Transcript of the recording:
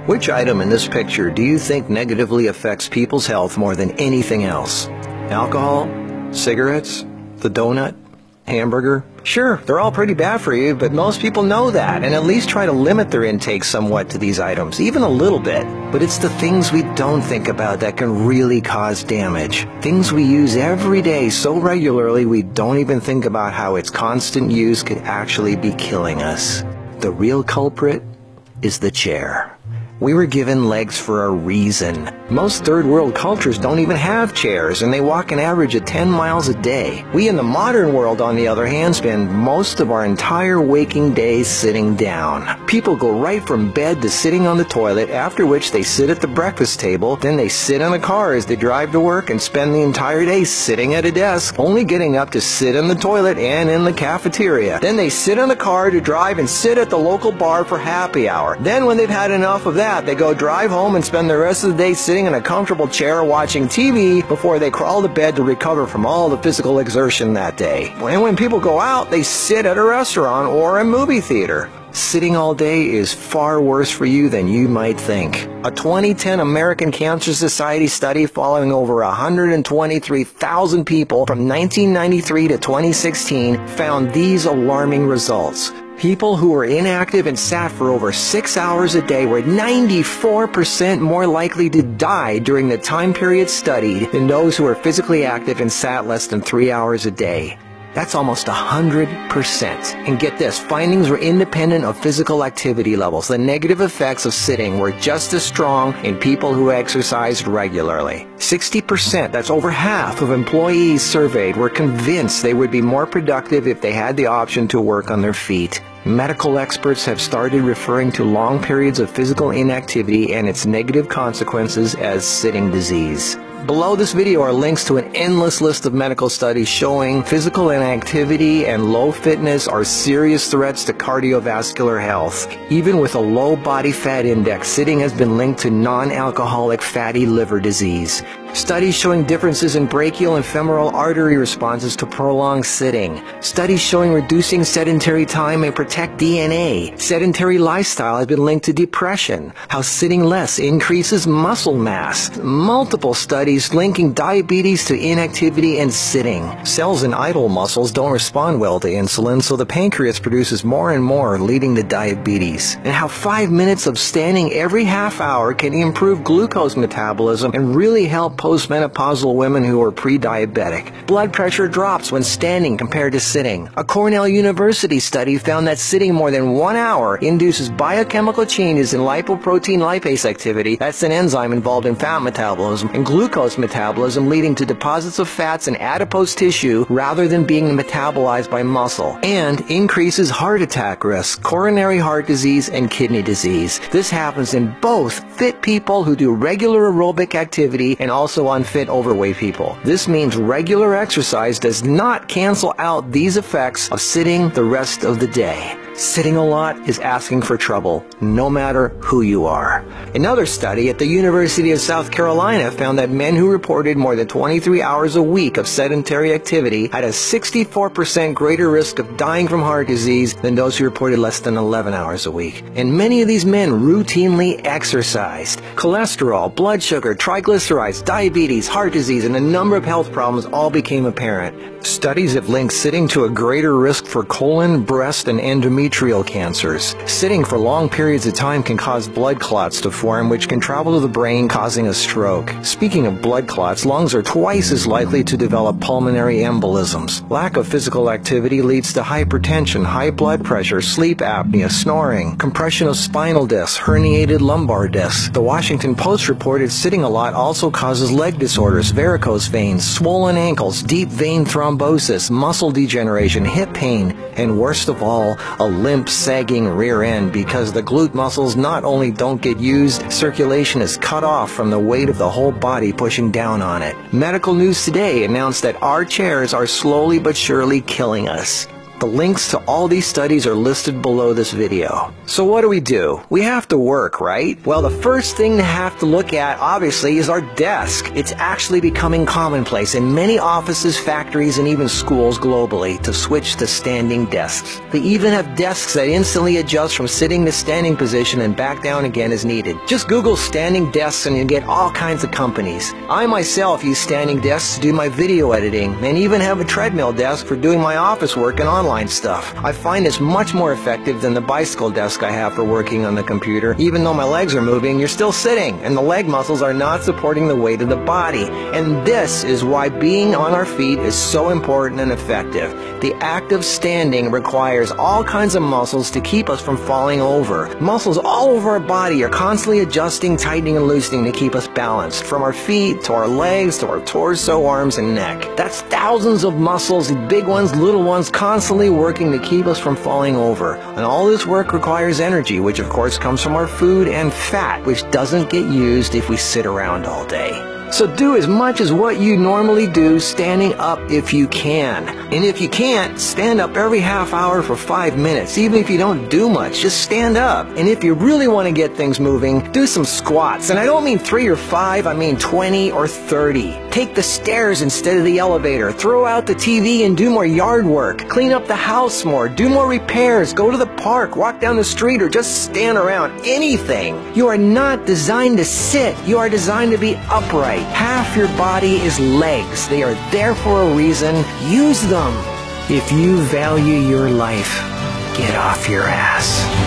Which item in this picture do you think negatively affects people's health more than anything else? Alcohol? Cigarettes? The donut? Hamburger? Sure, they're all pretty bad for you, but most people know that and at least try to limit their intake somewhat to these items, even a little bit. But it's the things we don't think about that can really cause damage. Things we use every day so regularly we don't even think about how its constant use could actually be killing us. The real culprit is the chair. We were given legs for a reason. Most third world cultures don't even have chairs, and they walk an average of 10 miles a day. We in the modern world, on the other hand, spend most of our entire waking days sitting down. People go right from bed to sitting on the toilet, after which they sit at the breakfast table, then they sit in a car as they drive to work and spend the entire day sitting at a desk, only getting up to sit in the toilet and in the cafeteria. Then they sit in the car to drive and sit at the local bar for happy hour. Then when they've had enough of that, they go drive home and spend the rest of the day sitting in a comfortable chair watching TV before they crawl to bed to recover from all the physical exertion that day. And when people go out, they sit at a restaurant or a movie theater. Sitting all day is far worse for you than you might think. A 2010 American Cancer Society study following over 123,000 people from 1993 to 2016 found these alarming results. People who were inactive and sat for over 6 hours a day were 94% more likely to die during the time period studied than those who were physically active and sat less than 3 hours a day. That's almost 100%. And get this, findings were independent of physical activity levels. The negative effects of sitting were just as strong in people who exercised regularly. 60%, that's over half of employees surveyed, were convinced they would be more productive if they had the option to work on their feet. Medical experts have started referring to long periods of physical inactivity and its negative consequences as sitting disease. Below this video are links to an endless list of medical studies showing physical inactivity and low fitness are serious threats to cardiovascular health. Even with a low body fat index, sitting has been linked to non-alcoholic fatty liver disease. Studies showing differences in brachial and femoral artery responses to prolonged sitting. Studies showing reducing sedentary time may protect DNA. Sedentary lifestyle has been linked to depression. How sitting less increases muscle mass. Multiple studies linking diabetes to inactivity and sitting. Cells in idle muscles don't respond well to insulin, so the pancreas produces more and more, leading to diabetes. And how 5 minutes of standing every half hour can improve glucose metabolism and really help postmenopausal women who are pre-diabetic. Blood pressure drops when standing compared to sitting. A Cornell University study found that sitting more than 1 hour induces biochemical changes in lipoprotein lipase activity, that's an enzyme involved in fat metabolism, and glucose metabolism, leading to deposits of fats in adipose tissue rather than being metabolized by muscle, and increases heart attack risk, coronary heart disease, and kidney disease. This happens in both fit people who do regular aerobic activity and also unfit overweight people. This means regular exercise does not cancel out these effects of sitting the rest of the day. Sitting a lot is asking for trouble, no matter who you are. Another study at the University of South Carolina found that men who reported more than 23 hours a week of sedentary activity had a 64% greater risk of dying from heart disease than those who reported less than 11 hours a week. And many of these men routinely exercised. Cholesterol, blood sugar, triglycerides, diabetes, heart disease, and a number of health problems all became apparent. Studies have linked sitting to a greater risk for colon, breast, and endometrial cancers. Sitting for long periods of time can cause blood clots to form, which can travel to the brain, causing a stroke. Speaking of blood clots, lungs are twice as likely to develop pulmonary embolisms. Lack of physical activity leads to hypertension, high blood pressure, sleep apnea, snoring, compression of spinal discs, herniated lumbar discs. The Washington Post reported sitting a lot also causes leg disorders, varicose veins, swollen ankles, deep vein thrombosis, muscle degeneration, hip pain, and worst of all, a limp, sagging rear end because the glute muscles not only don't get used, circulation is cut off from the weight of the whole body pushing down on it. Medical News Today announced that our chairs are slowly but surely killing us. The links to all these studies are listed below this video. So what do? We have to work, right? Well, the first thing to have to look at, obviously, is our desk. It's actually becoming commonplace in many offices, factories, and even schools globally to switch to standing desks. They even have desks that instantly adjust from sitting to standing position and back down again as needed. Just Google standing desks and you get all kinds of companies. I myself use standing desks to do my video editing and even have a treadmill desk for doing my office work and online stuff. I find this much more effective than the bicycle desk I have for working on the computer. Even though my legs are moving, you're still sitting, and the leg muscles are not supporting the weight of the body. And this is why being on our feet is so important and effective. The act of standing requires all kinds of muscles to keep us from falling over. Muscles all over our body are constantly adjusting, tightening, and loosening to keep us balanced, from our feet to our legs to our torso, arms, and neck. That's thousands of muscles, big ones, little ones, constantly working to keep us from falling over. And all this work requires energy, which of course comes from our food, and fat, which doesn't get used if we sit around all day. So do as much as what you normally do standing up if you can. And if you can't, stand up every half hour for 5 minutes. Even if you don't do much, just stand up. And if you really want to get things moving, do some squats. And I don't mean 3 or 5, I mean 20 or 30. Take the stairs instead of the elevator. Throw out the TV and do more yard work. Clean up the house more. Do more repairs. Go to the park. Walk down the street, or just stand around. Anything. You are not designed to sit. You are designed to be upright. Half your body is legs. They are there for a reason. Use them. If you value your life, get off your ass.